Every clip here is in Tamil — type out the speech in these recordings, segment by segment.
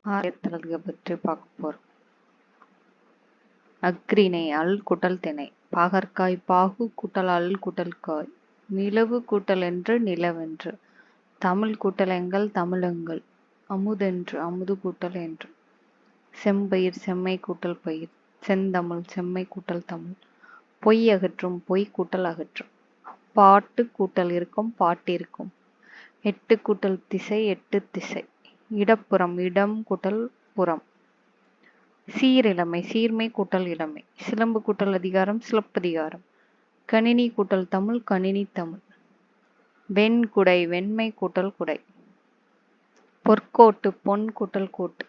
ஆயத்தலக பற்றி பார்க்க போறோம். அஃறிணை அல் குட்டல் திணை. பாகற்காய் பாகு கூட்டல் அல் கூட்டல் காய். நிலவு கூட்டல் என்று நிலவென்று. தமிழ் கூட்டல் எங்கள் தமிழெங்கள். அமுதென்று அமுது கூட்டல் என்று. செம்பயிர் செம்மை கூட்டல் பயிர். செந்தமிழ் செம்மை கூட்டல் தமிழ். பொய் அகற்றும் பொய் கூட்டல் அகற்றும். பாட்டு கூட்டல் இருக்கும் பாட்டிருக்கும். எட்டு கூட்டல் திசை எட்டு திசை. இடப்புறம் இடம் கூட்டல் புறம். சீரிழமை சீர்மை கூட்டல் இளமை. சிலம்பு கூட்டல் அதிகாரம் சிலப்பதிகாரம். கணினி கூட்டல் தமிழ் கணினி தமிழ். வெண்குடை வெண்மை கூட்டல் குடை. பொற்கோட்டு பொன் கூட்டல் கோட்டு.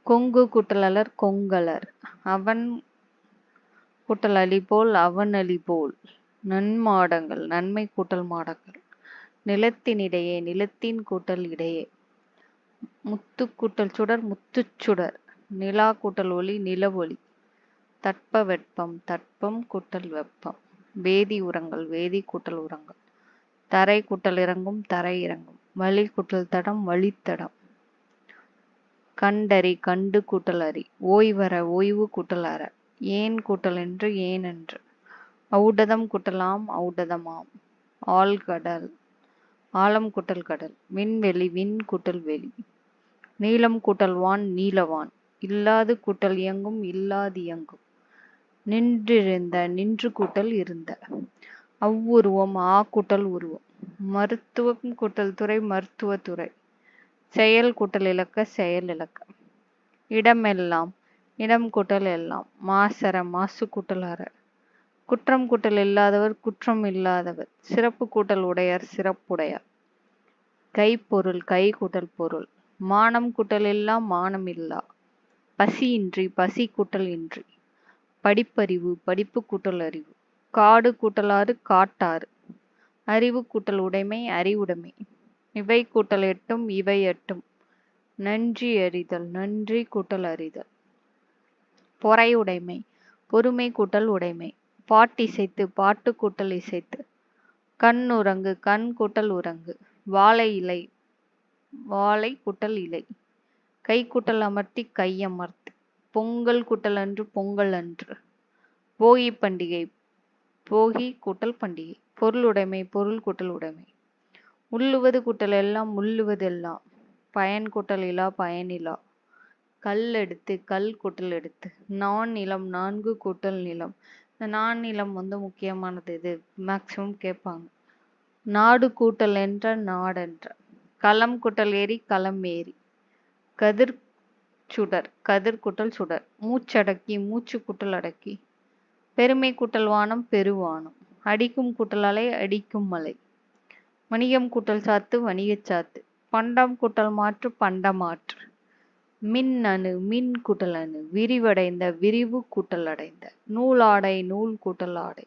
கொங்கு கூட்டல் அலர் கொங்கலர். அவன் கூட்டல் அலிபோல் அவன் அலிபோல். நன்மாடங்கள் நன்மை கூட்டல் மாடங்கள். நிலத்தினிடையே நிலத்தின் கூட்டல் இடையே. முத்து கூட்டல் சுடர் முத்துச் சுடர். நிலா கூட்டல் ஒளி நில ஒளி. தட்ப வெப்பம் தட்பம் கூட்டல் வெப்பம். வேதி உரங்கள் வேதி கூட்டல் உரங்கள். தரை கூட்டல் இறங்கும் தரை இறங்கும். வழி கூட்டல் தடம் வழித்தடம். கண்டறி கண்டு கூட்டல் அறி. ஓய்வற ஓய்வு கூட்டல் அற. ஏன் கூட்டல் என்று ஏன் என்று. ஔடதம் கூட்டலாம் ஔடதமாம். ஆழ்கடல் ஆழம் கூட்டல் கடல். விண்வெளி விண் கூட்டல் வெளி. நீளம் கூட்டல் வான் நீலவான். இல்லாது கூட்டல் இயங்கும் இல்லாது இயங்கும். நின்றிருந்த நின்று கூட்டல் இருந்த. அவ்வுருவம் ஆ கூட்டல் உருவம். மருத்துவம் கூட்டல் துறை மருத்துவத்துறை. செயல் கூட்டல் இலக்க செயல் இலக்க. இடமெல்லாம் இடம் கூட்டல் எல்லாம். மாசற மாசு கூட்டல் அற. குற்றம் கூட்டல் இல்லாதவர் குற்றம் இல்லாதவர். சிறப்பு கூட்டல் உடையார் சிறப்புடையார். கைப்பொருள் கை கூட்டல் பொருள். மானம் கூட்டல் இல்லா மானம் இல்லா. பசியின்றி பசி கூட்டல் இன்றி. படிப்பறிவு படிப்பு கூட்டல் அறிவு. காடு கூட்டலாறு காட்டாறு. அறிவு கூட்டல் உடைமை அறிவுடைமை. இவை கூட்டல் எட்டும் இவை எட்டும். நன்றி அறிதல் நன்றி கூட்டல் அறிதல். பொறையுடைமை பொறுமை கூட்டல் உடைமை. பாட்டிசைத்து பாட்டு கூட்டல் இசைத்து. கண் உறங்கு கண் கூட்டல் உறங்கு. வாழை இலை வாழை கூட்டல் இலை. கை கூட்டல் அமர்த்தி கையமர்த்தி. பொங்கல் கூட்டல் அன்று பொங்கல் அன்று. போகி பண்டிகை போகி கூட்டல் பண்டிகை. பொருளுடைமை பொருள் கூட்டல் உடைமை. உள்ளுவது கூட்டல் எல்லாம் உள்ளுவது எல்லாம். பயன் கூட்டல் இலா பயனிலா. கல் எடுத்து கல் கூட்டல் எடுத்து. நான் நிலம் நான்கு கூட்டல் நிலம். இந்த நான் நிலம் முக்கியமானது. இது மேக்சிமம் கேட்பாங்க. நாடு கூட்டல் என்ற நாடென்ற. களம் கூட்டல் ஏரி களம் ஏரி. கதிர் சுடர் கதிர் கூட்டல் சுடர். மூச்சடக்கி மூச்சு கூட்டல் அடக்கி. பெருமை கூட்டல் வானம் பெருவானம். அடிக்கும் கூட்டல் அலை அடிக்கும் மலை. வணிகம் கூட்டல் சாத்து வணிகச் சாத்து. பண்டம் கூட்டல் மாற்று பண்டமாற்று. மின் அணு மின் கூட்டல் அணு. விரிவடைந்த விரிவு கூட்டல் அடைந்த. நூலாடை நூல் கூட்டல் ஆடை.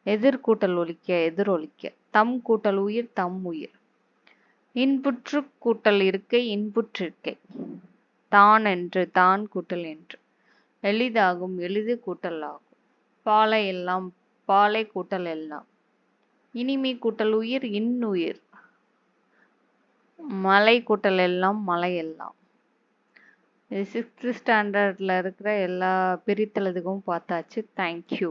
எதிர் கூட்டல் ஒலிக்க எதிர் ஒலிக்க. தம் கூட்டல் உயிர் தம் உயிர். இன்புற்று கூட்டல் இருக்கை இன்புற்றிருக்கை. தான் என்று தான் கூட்டல் என்று. எளிதாகும் எளிது கூட்டல் ஆகும். பாலை எல்லாம் பாலை கூட்டல் எல்லாம். இனிமை கூட்டல் உயிர் இன்னுயிர். மலை கூட்டல் எல்லாம் மலை எல்லாம். இது 6th ஸ்டாண்டர்ட்ல இருக்கிற எல்லா பிரித்தெழுதுக்கும் பார்த்தாச்சு. தேங்க்யூ.